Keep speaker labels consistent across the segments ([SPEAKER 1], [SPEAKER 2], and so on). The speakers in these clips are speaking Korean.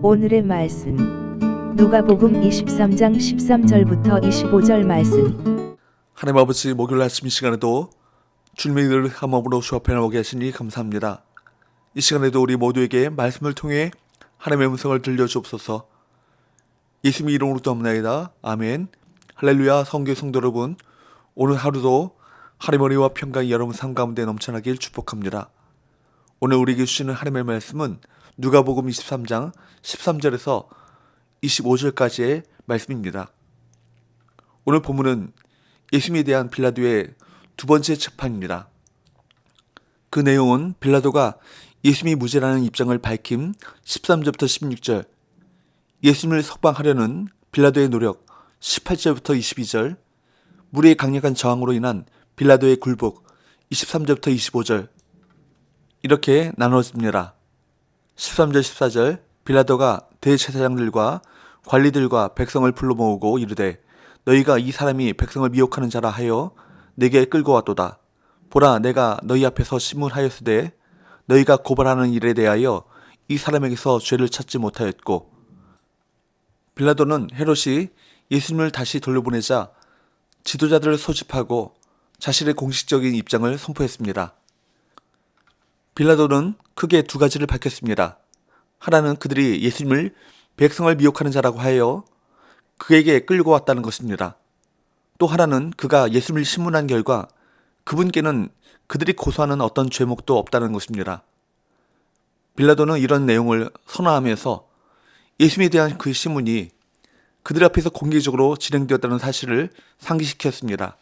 [SPEAKER 1] 오늘의 말씀 누가복음 23장 13절부터 25절 말씀.
[SPEAKER 2] 하나님 아버지, 목요일 아침 이 시간에도 주님의 일을 한 몸으로 주 앞에 나오게 하시니 감사합니다. 이 시간에도 우리 모두에게 말씀을 통해 하나님의 음성을 들려주옵소서. 예수님의 이름으로 기도합니다. 아멘. 할렐루야. 성교 성도 여러분, 오늘 하루도 하나님의 은혜와 평강이 여러분 삶 가운데 넘쳐나길 축복합니다. 오늘 우리에게 주시는 하나님의 말씀은 누가복음 23장 13절에서 25절까지의 말씀입니다. 오늘 본문은 예수님에 대한 빌라도의 두 번째 재판입니다. 그 내용은 빌라도가 예수님이 무죄라는 입장을 밝힘 13절부터 16절, 예수님을 석방하려는 빌라도의 노력 18절부터 22절, 무리의 강력한 저항으로 인한 빌라도의 굴복 23절부터 25절, 이렇게 나눠집니다. 13절 14절, 빌라도가 대제사장들과 관리들과 백성을 불러 모으고 이르되 너희가 이 사람이 백성을 미혹하는 자라 하여 내게 끌고 왔도다. 보라, 내가 너희 앞에서 심문하였으되 너희가 고발하는 일에 대하여 이 사람에게서 죄를 찾지 못하였고. 빌라도는 헤롯이 예수님을 다시 돌려보내자 지도자들을 소집하고 자신의 공식적인 입장을 선포했습니다. 빌라도는 크게 두 가지를 밝혔습니다. 하나는 그들이 예수님을 백성을 미혹하는 자라고 하여 그에게 끌고 왔다는 것입니다. 또 하나는 그가 예수님을 신문한 결과 그분께는 그들이 고소하는 어떤 죄목도 없다는 것입니다. 빌라도는 이런 내용을 선언하면서 예수님에 대한 그 신문이 그들 앞에서 공개적으로 진행되었다는 사실을 상기시켰습니다.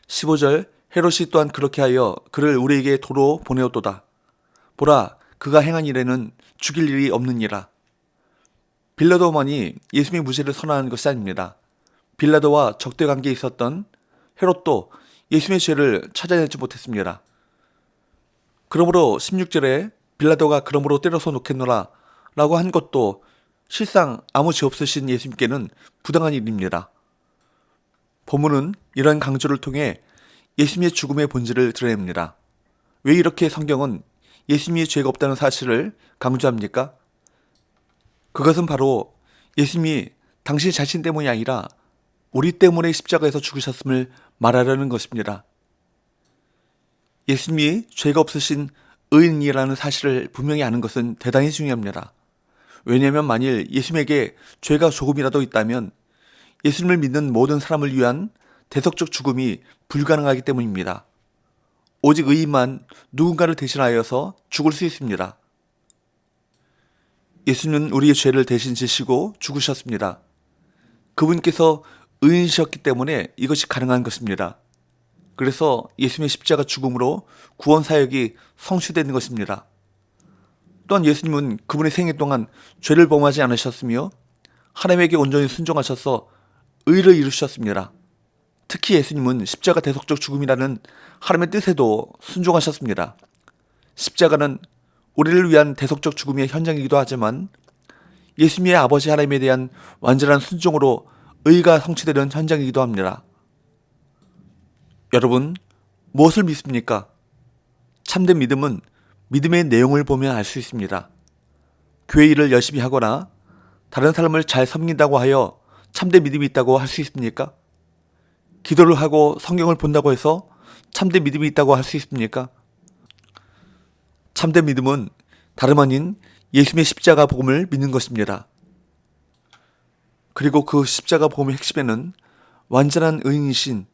[SPEAKER 2] 15절, 헤롯이 또한 그렇게 하여 그를 우리에게 도로 보내었도다. 보라, 그가 행한 일에는 죽일 일이 없느니라. 빌라도만이 예수님의 무죄를 선언하는 것이 아닙니다. 빌라도와 적대 관계에 있었던 헤롯도 예수님의 죄를 찾아내지 못했습니다. 그러므로 16절에 빌라도가 그러므로 때려서 놓겠노라 라고 한 것도 실상 아무 죄 없으신 예수님께는 부당한 일입니다. 본문은 이런 강조를 통해 예수님의 죽음의 본질을 드러냅니다. 왜 이렇게 성경은 예수님이 죄가 없다는 사실을 강조합니까? 그것은 바로 예수님이 당신 자신 때문이 아니라 우리 때문에 십자가에서 죽으셨음을 말하려는 것입니다. 예수님이 죄가 없으신 의인이라는 사실을 분명히 아는 것은 대단히 중요합니다. 왜냐하면 만일 예수님에게 죄가 조금이라도 있다면 예수님을 믿는 모든 사람을 위한 대속적 죽음이 불가능하기 때문입니다. 오직 의인만 누군가를 대신하여서 죽을 수 있습니다. 예수님은 우리의 죄를 대신 지시고 죽으셨습니다. 그분께서 의인이셨기 때문에 이것이 가능한 것입니다. 그래서 예수님의 십자가 죽음으로 구원 사역이 성취되는 것입니다. 또한 예수님은 그분의 생애 동안 죄를 범하지 않으셨으며 하나님에게 온전히 순종하셔서 의를 이루셨습니다. 특히 예수님은 십자가 대속적 죽음이라는 하나님의 뜻에도 순종하셨습니다. 십자가는 우리를 위한 대속적 죽음의 현장이기도 하지만 예수님의 아버지 하나님에 대한 완전한 순종으로 의가 성취되는 현장이기도 합니다. 여러분, 무엇을 믿습니까? 참된 믿음은 믿음의 내용을 보면 알 수 있습니다. 교회 일을 열심히 하거나 다른 사람을 잘 섬긴다고 하여 참된 믿음이 있다고 할 수 있습니까? 기도를 하고 성경을 본다고 해서 참된 믿음이 있다고 할 수 있습니까? 참된 믿음은 다름 아닌 예수님의 십자가 복음을 믿는 것입니다. 그리고 그 십자가 복음의 핵심에는 완전한 의인이신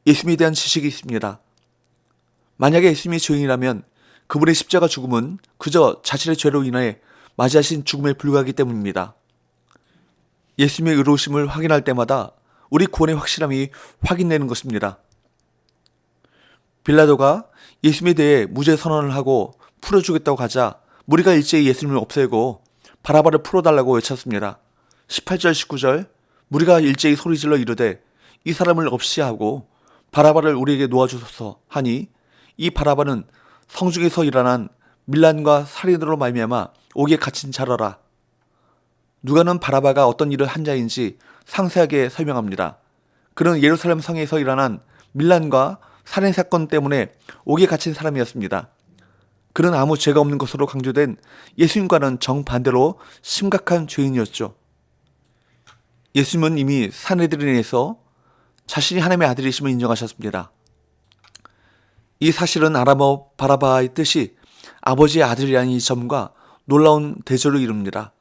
[SPEAKER 2] 예수님에 대한 지식이 있습니다. 만약에 예수님이 죄인이라면 그분의 십자가 죽음은 그저 자신의 죄로 인해 맞이하신 죽음에 불과하기 때문입니다. 예수님의 의로우심을 확인할 때마다 우리 구원의 확실함이 확인되는 것입니다. 빌라도가 예수님에 대해 무죄 선언을 하고 풀어주겠다고 하자 무리가 일제히 예수님을 없애고 바라바를 풀어달라고 외쳤습니다. 18절 19절, 무리가 일제히 소리질러 이르되 이 사람을 없이 하고 바라바를 우리에게 놓아주소서 하니 이 바라바는 성중에서 일어난 밀란과 살인으로 말미암아 옥에 갇힌 자라라. 누가는 바라바가 어떤 일을 한 자인지 상세하게 설명합니다. 그는 예루살렘 성에서 일어난 밀란과 살인 사건 때문에 옥에 갇힌 사람이었습니다. 그는 아무 죄가 없는 것으로 강조된 예수님과는 정반대로 심각한 죄인이었죠. 예수님은 이미 산헤드린에서 자신이 하나님의 아들이심을 인정하셨습니다. 이 사실은 아람어 바라바의 뜻이 아버지의 아들이라는 이 점과 놀라운 대조를 이룹니다.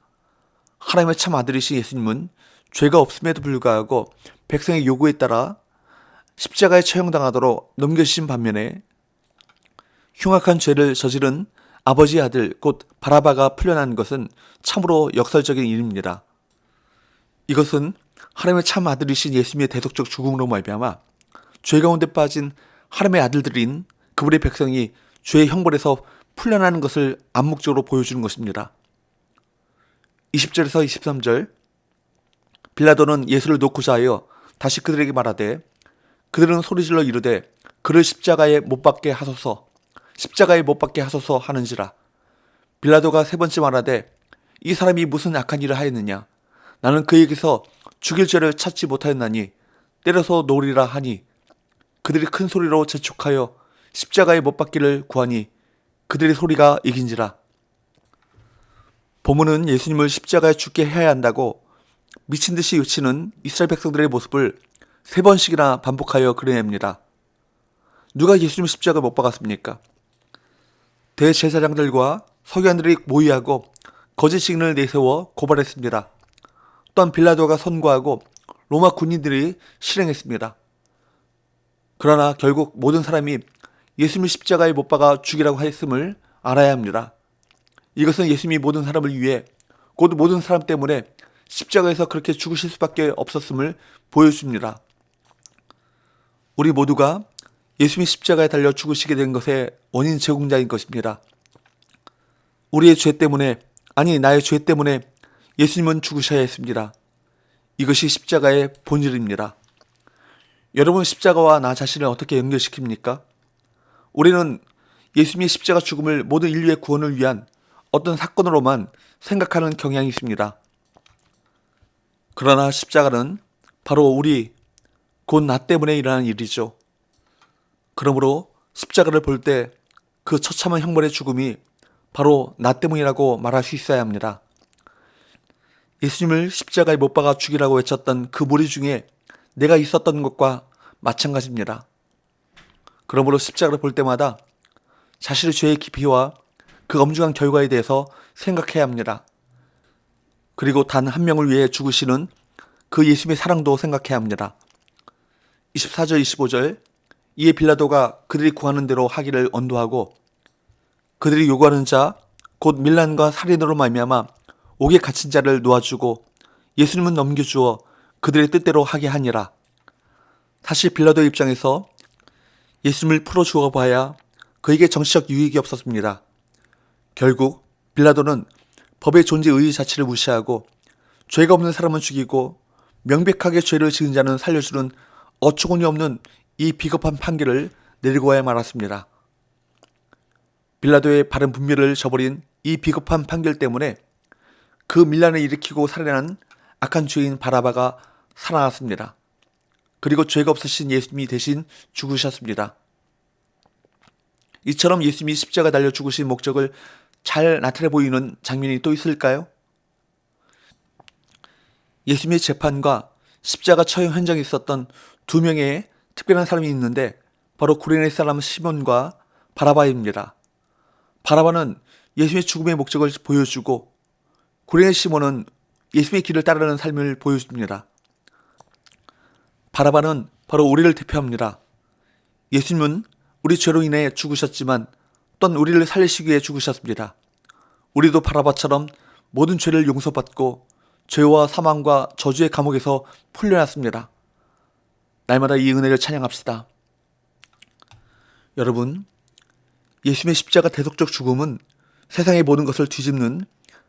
[SPEAKER 2] 하나님의 참 아들이신 예수님은 죄가 없음에도 불구하고 백성의 요구에 따라 십자가에 처형당하도록 넘겨주신 반면에 흉악한 죄를 저지른 아버지의 아들 곧 바라바가 풀려난 것은 참으로 역설적인 일입니다. 이것은 하나님의 참 아들이신 예수님의 대속적 죽음으로 말미암아 죄 가운데 빠진 하나님의 아들들인 그분의 백성이 죄의 형벌에서 풀려나는 것을 암묵적으로 보여주는 것입니다. 20절에서 23절 빌라도는 예수를 놓고자 하여 다시 그들에게 말하되 그들은 소리질러 이르되 그를 십자가에 못 박게 하소서 십자가에 못 박게 하소서 하는지라. 빌라도가 세 번째 말하되 이 사람이 무슨 악한 일을 하였느냐 나는 그에게서 죽일 죄를 찾지 못하였나니 때려서 놓으리라 하니 그들이 큰 소리로 재촉하여 십자가에 못 박기를 구하니 그들의 소리가 이긴지라. 본문은 예수님을 십자가에 죽게 해야 한다고 미친 듯이 외치는 이스라엘 백성들의 모습을 세 번씩이나 반복하여 그려냅니다. 누가 예수님 십자가에 못 박았습니까? 대제사장들과 서기관들이 모의하고 거짓 증인을 내세워 고발했습니다. 또한 빌라도가 선고하고 로마 군인들이 실행했습니다. 그러나 결국 모든 사람이 예수님을 십자가에 못 박아 죽이라고 했음을 알아야 합니다. 이것은 예수님이 모든 사람을 위해 곧 모든 사람 때문에 십자가에서 그렇게 죽으실 수밖에 없었음을 보여줍니다. 우리 모두가 예수님이 십자가에 달려 죽으시게 된 것의 원인 제공자인 것입니다. 우리의 죄 때문에, 아니 나의 죄 때문에 예수님은 죽으셔야 했습니다. 이것이 십자가의 본질입니다. 여러분 십자가와 나 자신을 어떻게 연결시킵니까? 우리는 예수님의 십자가 죽음을 모든 인류의 구원을 위한 어떤 사건으로만 생각하는 경향이 있습니다. 그러나 십자가는 바로 우리, 곧 나 때문에 일어나는 일이죠. 그러므로 십자가를 볼 때 그 처참한 형벌의 죽음이 바로 나 때문이라고 말할 수 있어야 합니다. 예수님을 십자가에 못 박아 죽이라고 외쳤던 그 무리 중에 내가 있었던 것과 마찬가지입니다. 그러므로 십자가를 볼 때마다 자신의 죄의 깊이와 그 엄중한 결과에 대해서 생각해야 합니다. 그리고 단 한 명을 위해 죽으시는 그 예수님의 사랑도 생각해야 합니다. 24절 25절 이에 빌라도가 그들이 구하는 대로 하기를 언도하고 그들이 요구하는 자 곧 밀란과 살인으로 말미암아 옥에 갇힌 자를 놓아주고 예수님은 넘겨주어 그들의 뜻대로 하게 하니라. 사실 빌라도의 입장에서 예수님을 풀어 주어봐야 그에게 정치적 유익이 없었습니다. 결국 빌라도는 법의 존재 의의 자체를 무시하고 죄가 없는 사람은 죽이고 명백하게 죄를 지은 자는 살려주는 어처구니 없는 이 비겁한 판결을 내리고 와야 말았습니다. 빌라도의 바른 분별을 저버린 이 비겁한 판결 때문에 그 밀란을 일으키고 살해한 악한 죄인 바라바가 살아났습니다. 그리고 죄가 없으신 예수님이 대신 죽으셨습니다. 이처럼 예수님이 십자가 달려 죽으신 목적을 잘 나타내 보이는 장면이 또 있을까요? 예수님의 재판과 십자가 처형 현장에 있었던 두 명의 특별한 사람이 있는데 바로 구레네 사람 시몬과 바라바입니다. 바라바는 예수님의 죽음의 목적을 보여주고 구레네 시몬은 예수님의 길을 따르는 삶을 보여줍니다. 바라바는 바로 우리를 대표합니다. 예수님은 우리 죄로 인해 죽으셨지만 또한 우리를 살리시기 위해 죽으셨습니다. 우리도 바라바처럼 모든 죄를 용서받고 죄와 사망과 저주의 감옥에서 풀려났습니다. 날마다 이 은혜를 찬양합시다. 여러분, 예수님의 십자가 대속적 죽음은 세상의 모든 것을 뒤집는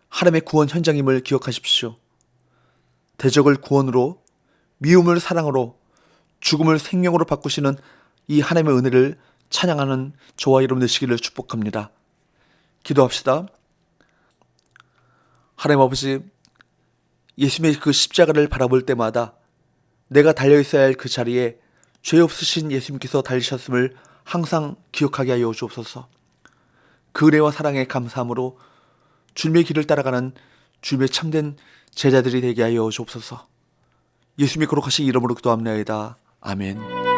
[SPEAKER 2] 하나님의 구원 현장임을 기억하십시오. 대적을 구원으로, 미움을 사랑으로, 죽음을 생명으로 바꾸시는 이 하나님의 은혜를 찬양하는 저와 여러분 되시기를 축복합니다. 기도합시다. 하나님 아버지, 예수님의 그 십자가를 바라볼 때마다 내가 달려있어야 할 그 자리에 죄 없으신 예수님께서 달리셨음을 항상 기억하게 하여 주옵소서. 그 은혜와 사랑에 감사함으로 주님의 길을 따라가는 주님의 참된 제자들이 되게 하여 주옵소서. 예수님의 거룩하신 이름으로 기도합나이다. 아멘.